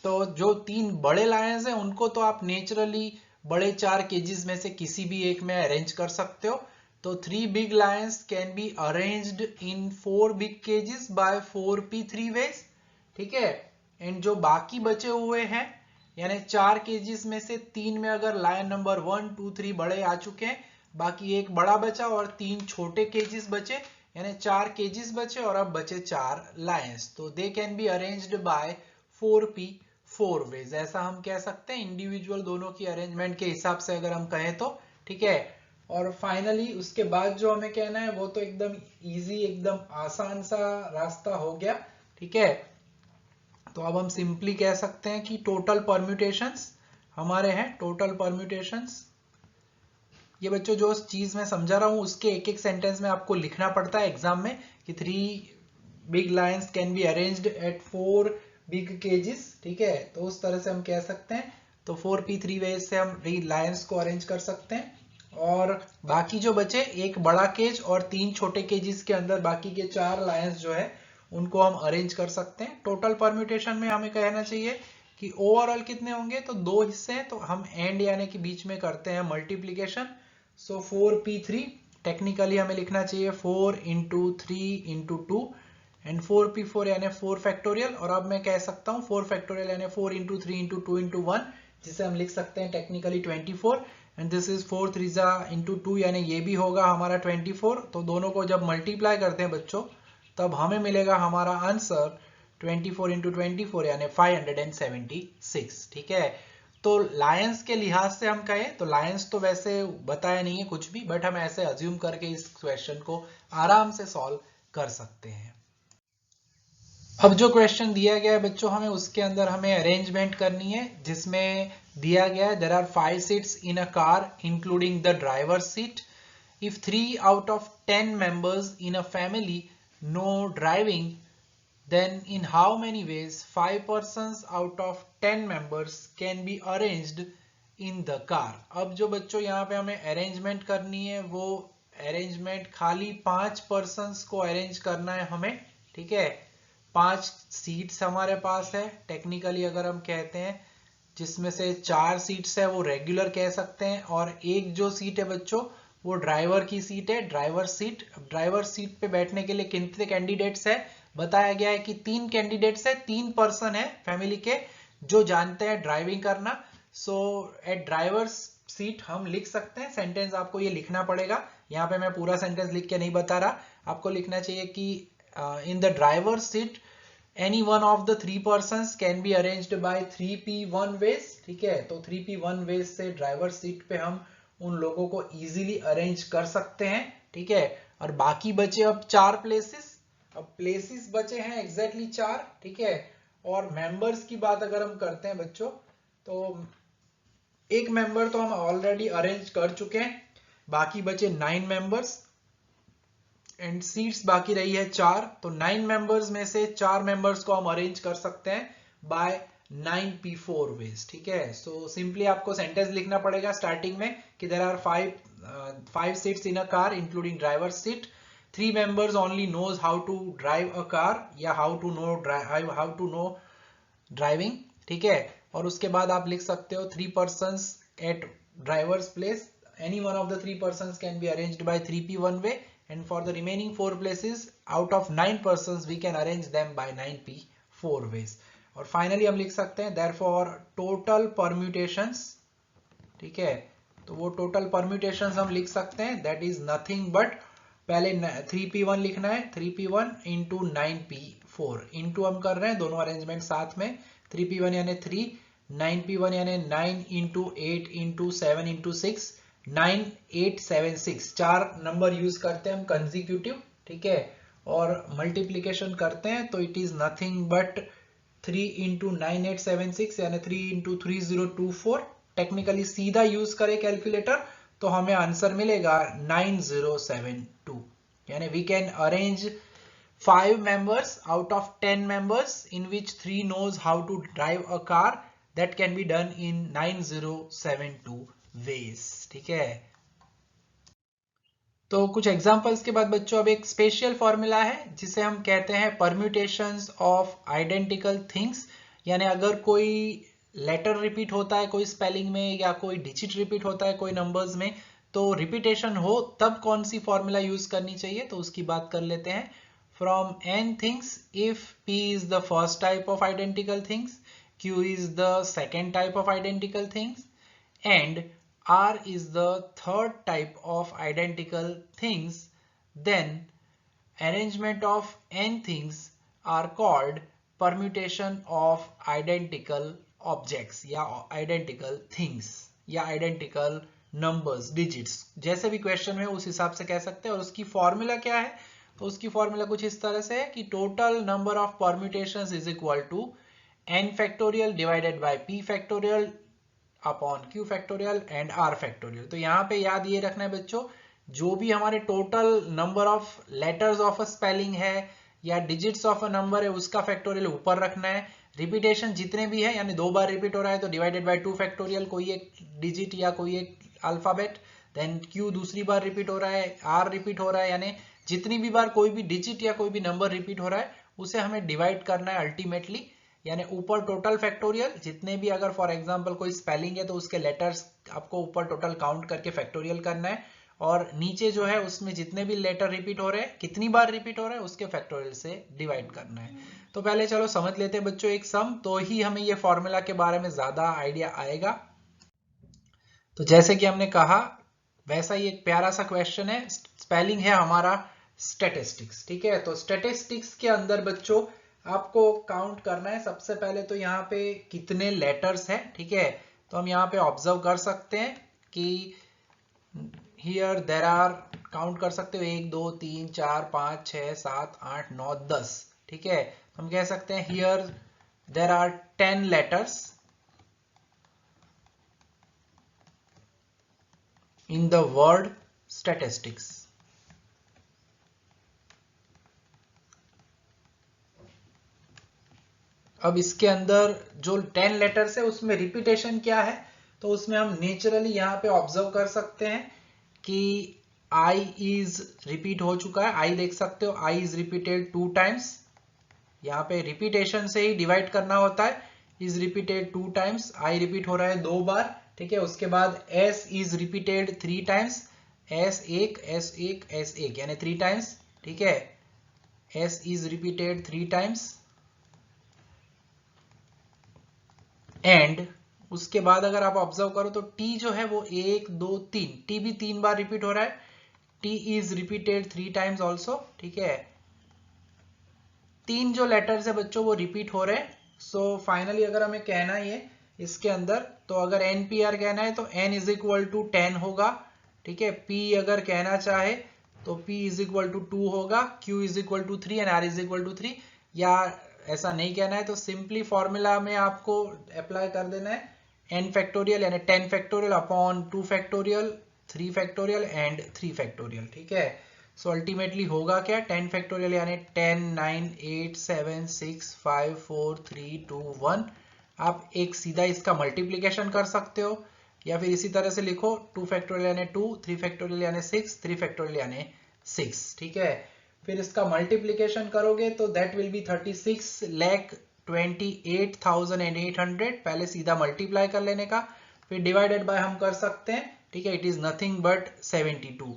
तो जो 3 बड़े लायंस हैं उनको तो आप नेचुरली बड़े 4 केजेस में से किसी भी एक में अरेंज कर सकते हो। तो 3 big lions can be arranged in 4 big cages by 4p3 ways, ठीक है। एंड जो बाकी बचे हुए हैं यानी 4 केजीज में से 3 में अगर लायन नंबर 1 2 3 बड़े आ चुके हैं, बाकी एक बड़ा बचा और 3 छोटे केजीज बचे, यानी 4 केजीज बचे और अब बचे 4 लायंस, तो they can be arranged by 4p4 ways, ऐसा हम कह सकते हैं इंडिविजुअल दोनों की अरेंजमेंट के हिसाब से अगर हम कहें तो, ठीक है। और फाइनली उसके बाद जो हमें कहना है वो तो एकदम इजी एकदम आसान सा रास्ता हो गया, ठीक है। तो अब हम सिंपली कह सकते हैं कि टोटल परम्यूटेशंस हमारे हैं, टोटल परम्यूटेशंस, ये बच्चों जो चीज मैं समझा रहा हूं उसके एक एक सेंटेंस में आपको लिखना पड़ता है एग्जाम में कि 3 big lions can be arranged at 4 big cages, ठीक है। तो उस तरह से हम कह सकते हैं, तो 4p3 वेज से हम लायंस को अरेंज कर सकते हैं, और बाकी जो बचे एक बड़ा केज और 3 छोटे केजेस के अंदर बाकी के 4 लायंस जो है उनको हम अरेंज कर सकते हैं। टोटल परम्यूटेशन में हमें कहना चाहिए कि ओवरऑल कितने होंगे, तो 2 हिस्से हैं, तो हम एंड यानी कि बीच में करते हैं मल्टीप्लीकेशन, सो 4p3 टेक्निकली हमें लिखना चाहिए 4 इंटू 3 इंटू 2 एंड 4p4 यानी 4 फैक्टोरियल, और अब मैं कह सकता हूँ 4 फैक्टोरियल यानी 4 इंटू 3 इंटू 2 इंटू 1, जिसे हम लिख सकते हैं technically 24, and this is 4 3 into 2 यानी ये भी होगा हमारा 24। तो दोनों को जब मल्टीप्लाई करते हैं बच्चों तब हमें मिलेगा हमारा आंसर 24 इंटू 24 यानी 576, ठीक है। तो लायंस के लिहाज से हम कहें तो लायंस तो वैसे बताया नहीं है कुछ भी, बट हम ऐसे अज्यूम करके इस क्वेश्चन को आराम से सॉल्व कर सकते हैं। अब जो क्वेश्चन दिया गया है बच्चों हमें उसके अंदर हमें अरेंजमेंट करनी है, जिसमें दिया गया है there are 5 seats in a car including the driver seat, if 3 out of 10 members in a family know driving, then in how many ways 5 persons out of 10 members can be arranged in the car। अब जो बच्चों यहाँ पे हमें अरेंजमेंट करनी है वो अरेंजमेंट खाली 5 पर्सन्स को अरेंज करना है हमें, ठीक है। 5 सीट्स हमारे पास है टेक्निकली अगर हम कहते हैं, जिसमें से 4 सीट्स है वो रेगुलर कह सकते हैं और एक जो सीट है बच्चों वो ड्राइवर की सीट है, ड्राइवर सीट। ड्राइवर सीट पे बैठने के लिए कितने कैंडिडेट्स है, बताया गया है कि 3 कैंडिडेट्स है, 3 पर्सन है फैमिली के जो जानते हैं ड्राइविंग करना। सो एट ड्राइवर्स सीट हम लिख सकते हैं, सेंटेंस आपको ये लिखना पड़ेगा। यहाँ पे मैं पूरा सेंटेंस लिख के नहीं बता रहा, आपको लिखना चाहिए कि in the driver seat any one of the 3 persons can be arranged by 3p1 ways, ठीक है। तो 3p1 ways से ड्राइवर सीट पे हम उन लोगों को इजीली अरेंज कर सकते हैं, ठीक है। और बाकी बचे अब 4 प्लेसेस, अब प्लेसेस बचे हैं एग्जैक्टली 4, ठीक है। और मेंबर्स की बात अगर हम करते हैं बच्चों तो एक मेंबर तो हम ऑलरेडी अरेंज कर चुके हैं, बाकी बचे 9 मेंबर्स एंड सीट्स बाकी रही है 4। तो 9 मेंबर्स में से 4 मेंबर्स को हम अरेंज कर सकते हैं बाय 9p4 वेज, ठीक है। सो सिंपली आपको सेंटेंस लिखना पड़ेगा स्टार्टिंग में कि there are 5 seats in a car including driver seat, 3 members only knows how to drive a car या हाउ टू नो ड्राइविंग, ठीक है। और उसके बाद आप लिख सकते हो 3 persons at drivers place, any one of the 3 persons can be arranged by 3p1 way and for the remaining 4 places out of 9 persons we can arrange them by 9p4 ways। और finally हम लिख सकते हैं therefore total permutations, ठीक है। तो वो total permutations हम लिख सकते हैं that is nothing but पहले 3p1 लिखना है, 3p1 into 9p4 into हम कर रहे हैं दोनों अरेंजमेंट साथ में, 3p1 यानी 3, 9p1 यानी 9 into 8 into 7 into 6, 9876 4 number use करते हैं हम कंसेक्यूटिव, ठीक है। और मल्टीप्लीकेशन करते हैं तो it is nothing but 3 into 9876 यानी 3 into 3024। टेक्निकली सीधा यूज करें कैलकुलेटर तो हमें आंसर मिलेगा 9072, यानी we can arrange 5 members out of 10 members in which 3 knows how to drive a car, that can be done in 9072 ways, ठीक है। तो कुछ एग्जांपल्स के बाद बच्चों अब एक स्पेशल फॉर्मूला है जिसे हम कहते हैं परम्यूटेशंस ऑफ आइडेंटिकल थिंग्स, यानी अगर कोई लेटर रिपीट होता है कोई स्पेलिंग में या कोई डिजिट रिपीट होता है कोई नंबर्स में, तो रिपीटेशन हो तब कौन सी फॉर्मूला यूज करनी चाहिए, तो उसकी बात कर लेते हैं। From n things if p is the first type of identical things, q is the second type of identical things and r is the third type of identical things, then arrangement of n things are called permutation of identical objects या identical things या identical numbers digits, जैसे भी क्वेश्चन में उस हिसाब से कह सकते हैं। और उसकी फॉर्मूला क्या है, तो उसकी फॉर्मूला कुछ इस तरह से है कि total number of permutations is equal to n factorial divided by p factorial upon q factorial and r factorial. तो यहाँ पे याद ये रखना है बच्चों, जो भी हमारे total number of letters of a spelling है या डिजिट्स ऑफ अ नंबर है उसका फैक्टोरियल ऊपर रखना है। रिपीटेशन जितने भी है यानी 2 बार रिपीट हो रहा है तो डिवाइडेड बाय 2 फैक्टोरियल कोई एक डिजिट या कोई एक अल्फाबेट, देन q दूसरी बार रिपीट हो रहा है, r रिपीट हो रहा है, यानी जितनी भी बार कोई भी डिजिट या कोई भी नंबर रिपीट हो रहा है उसे हमें डिवाइड करना है अल्टीमेटली, यानी ऊपर टोटल फैक्टोरियल जितने भी, अगर फॉर एग्जांपल कोई स्पेलिंग है तो उसके लेटर्स आपको ऊपर टोटल काउंट करके फैक्टोरियल करना है, और नीचे जो है उसमें जितने भी लेटर रिपीट हो रहे हैं कितनी बार रिपीट हो रहा है उसके फैक्टोरियल से डिवाइड करना है। तो पहले चलो समझ लेते हैं बच्चों एक सम, तो ही हमें ये फॉर्मूला के बारे में ज्यादा आइडिया आएगा। तो जैसे कि हमने कहा वैसा ही एक प्यारा सा क्वेश्चन है, स्पेलिंग है हमारा स्टैटिस्टिक्स, ठीक है। तो स्टैटिस्टिक्स के अंदर बच्चों आपको काउंट करना है सबसे पहले तो यहाँ पे कितने लेटर्स हैं, ठीक है। तो हम यहाँ पे ऑब्जर्व कर सकते हैं कि हियर देयर आर, काउंट कर सकते हो 1 2 3 4 5 6 7 8 9 10, ठीक है। तो हम कह सकते हैं here there are 10 letters in the word statistics। अब इसके अंदर जो 10 लेटर्स है उसमें रिपीटेशन क्या है, तो उसमें हम नेचुरली यहाँ पे ऑब्जर्व कर सकते हैं कि आई इज रिपीट हो चुका है। आई देख सकते हो, आई इज रिपीटेड 2 टाइम्स। यहाँ पे रिपीटेशन से ही डिवाइड करना होता है। Is repeated 2 times, I repeat हो रहा है 2 बार, ठीक है। उसके बाद S is repeated 3 times, S एक एस एक एस एक यानी 3 टाइम्स, ठीक है। S is repeated 3 times. And उसके बाद अगर आप ऑब्जर्व करो तो टी जो है वो 1 2 3, टी भी 3 बार रिपीट हो रहा है। T is repeated 3 times also, ठीक है। 3 जो लेटर्स है बच्चों वो रिपीट हो रहे हैं। सो फाइनली अगर हमें कहना ही है इसके अंदर, तो अगर NPR कहना है तो N इज इक्वल टू 10 होगा, ठीक है। P अगर कहना चाहे तो P इज इक्वल टू 2 होगा, Q is equal to 3 and R is equal to 3। या ऐसा नहीं कहना है तो सिंपली फॉर्मूला में आपको अप्लाई कर देना है n फैक्टोरियल यानी 10 factorial upon 2 factorial, 3 factorial and 3 factorial, ठीक है। सो अल्टीमेटली होगा क्या, 10 फैक्टोरियल यानी 10 9 8 7 6 5 4 3 2 1। आप एक सीधा इसका मल्टीप्लिकेशन कर सकते हो या फिर इसी तरह से लिखो 2 फैक्टोरियल यानी 2, 3 फैक्टोरियल यानी 6, 3 फैक्टोरियल यानी 6, ठीक है। फिर इसका मल्टीप्लिकेशन करोगे तो दैट विल बी 36,28,800। पहले सीधा मल्टीप्लाई कर लेने का, फिर डिवाइडेड बाय हम कर सकते हैं, ठीक है। It is nothing but 72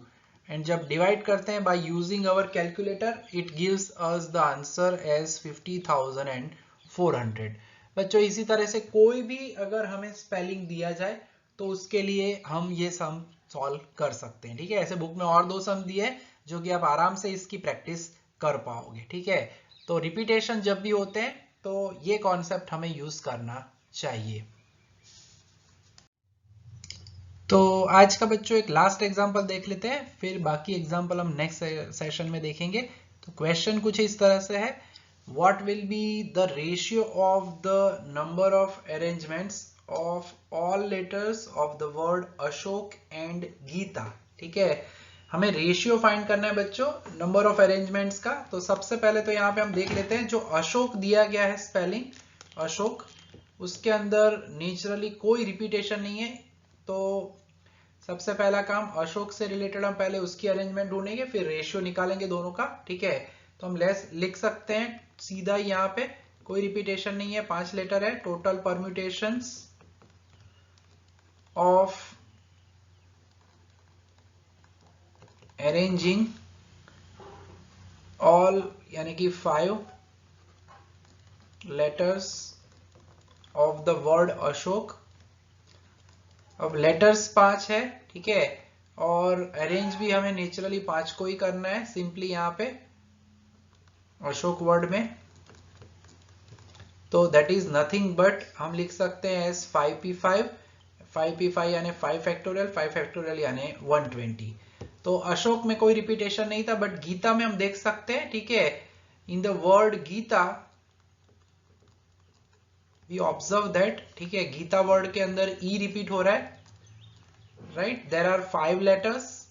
and जब डिवाइड करते हैं by using our calculator it gives us the answer as 50,400। बच्चों इसी तरह से कोई भी अगर हमें स्पेलिंग दिया जाए तो उसके लिए हम ये सम सॉल्व कर सकते हैं, ठीक है। ऐसे बुक में और 2 सम दिए हैं जो कि आप आराम से इसकी प्रैक्टिस कर पाओगे, ठीक है। तो रिपीटेशन जब भी होते हैं तो ये कॉन्सेप्ट हमें यूज करना चाहिए। तो आज का बच्चों एक लास्ट एग्जांपल देख लेते हैं, फिर बाकी एग्जांपल हम नेक्स्ट सेशन में देखेंगे। तो क्वेश्चन कुछ इस तरह से है, what will be the ratio of the number of arrangements of all letters of the word Ashok and Geeta, ठीक है। हमें रेशियो फाइंड करना है बच्चों नंबर ऑफ अरेंजमेंट्स का। तो सबसे पहले तो यहाँ पे हम देख लेते हैं जो अशोक दिया गया है स्पेलिंग अशोक, उसके अंदर नेचुरली कोई रिपीटेशन नहीं है। तो सबसे पहला काम अशोक से रिलेटेड हम पहले उसकी अरेंजमेंट ढूंढेंगे, फिर रेशियो निकालेंगे दोनों का, ठीक है। तो हम लिख सकते हैं सीधा, यहाँ पे कोई रिपीटेशन नहीं है, 5 लेटर है। Total permutations of arranging all यानी कि 5 letters of the word Ashok. अब लेटर्स 5 है, ठीक है, और अरेंज भी हमें नेचुरली 5 को ही करना है सिंपली यहाँ पे अशोक वर्ड में। तो दैट इज नथिंग बट हम लिख सकते हैं एस 5p5, 5p5 यानी 5 फैक्टोरियल, 5 फैक्टोरियल यानी 120। तो अशोक में कोई रिपीटेशन नहीं था, बट गीता में हम देख सकते हैं, ठीक है। In the word Geeta we observe that, ठीक है, गीता वर्ड के अंदर ई रिपीट हो रहा है, right. There are 5 letters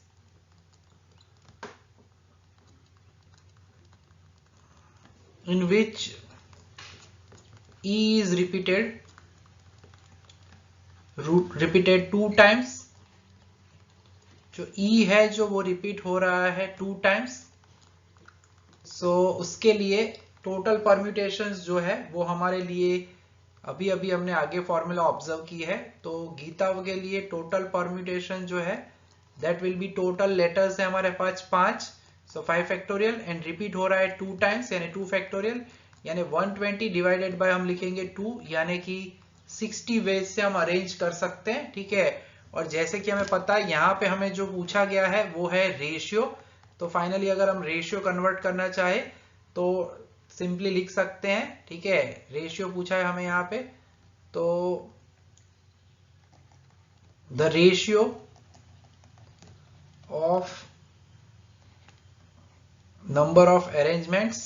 in which E is repeated 2 times। जो E है जो वो रिपीट हो रहा है 2 टाइम्स। सो उसके लिए टोटल परम्यूटेशंस जो है वो हमारे लिए अभी अभी हमने आगे फॉर्मूला ऑब्जर्व की है। तो गीता के लिए टोटल परम्यूटेशन जो है that will be, total letters है हमारे पास 5, सो 5 फैक्टोरियल एंड रिपीट हो रहा है 2 टाइम्स यानी 2 फैक्टोरियल यानी 120 डिवाइडेड बाय हम लिखेंगे 2 यानी कि 60 वेज से हम अरेंज कर सकते हैं, ठीक है। और जैसे कि हमें पता है यहाँ पे हमें जो पूछा गया है वो है रेशियो। तो फाइनली अगर हम रेशियो कन्वर्ट करना चाहे तो सिंपली लिख सकते हैं, ठीक है। रेशियो पूछा है हमें यहाँ पे, तो the ratio of number of arrangements,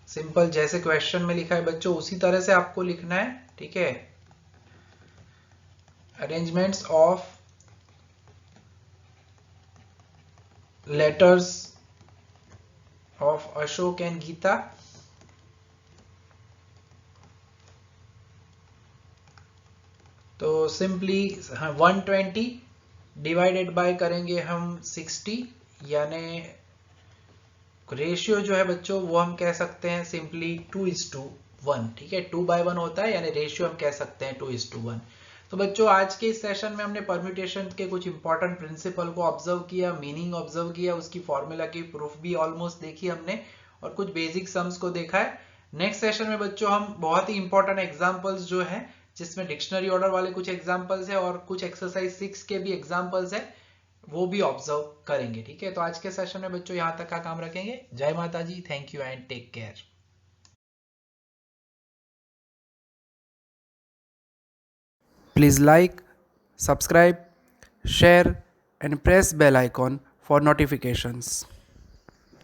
simple जैसे क्वेश्चन में लिखा है बच्चों उसी तरह से आपको लिखना है, ठीक है। Arrangements of letters of Ashok and Geeta तो सिंपली 120 डिवाइडेड बाय करेंगे हम 60, यानी रेशियो जो है बच्चों वो हम कह सकते हैं सिंपली 2:1। ठीक है, 2/1 होता है, यानी रेशियो हम कह सकते हैं 2:1। तो बच्चों आज के इस सेशन में हमने परम्यूटेशन के कुछ इंपॉर्टेंट प्रिंसिपल को ऑब्जर्व किया, मीनिंग ऑब्जर्व किया, उसकी फॉर्मूला की प्रूफ भी ऑलमोस्ट देखी हमने, और कुछ बेसिक सम्स को देखा है। नेक्स्ट सेशन में बच्चों हम बहुत ही इंपॉर्टेंट एग्जाम्पल्स जो है, जिसमें डिक्शनरी ऑर्डर वाले कुछ एग्जाम्पल्स है और कुछ एक्सरसाइज 6 के भी एग्जाम्पल्स है, वो भी ऑब्जर्व करेंगे। ठीक है, तो आज के सेशन में बच्चों यहाँ तक का काम रखेंगे। जय Mata ji, thank you and take care. Please like, subscribe, share and press bell icon for notifications.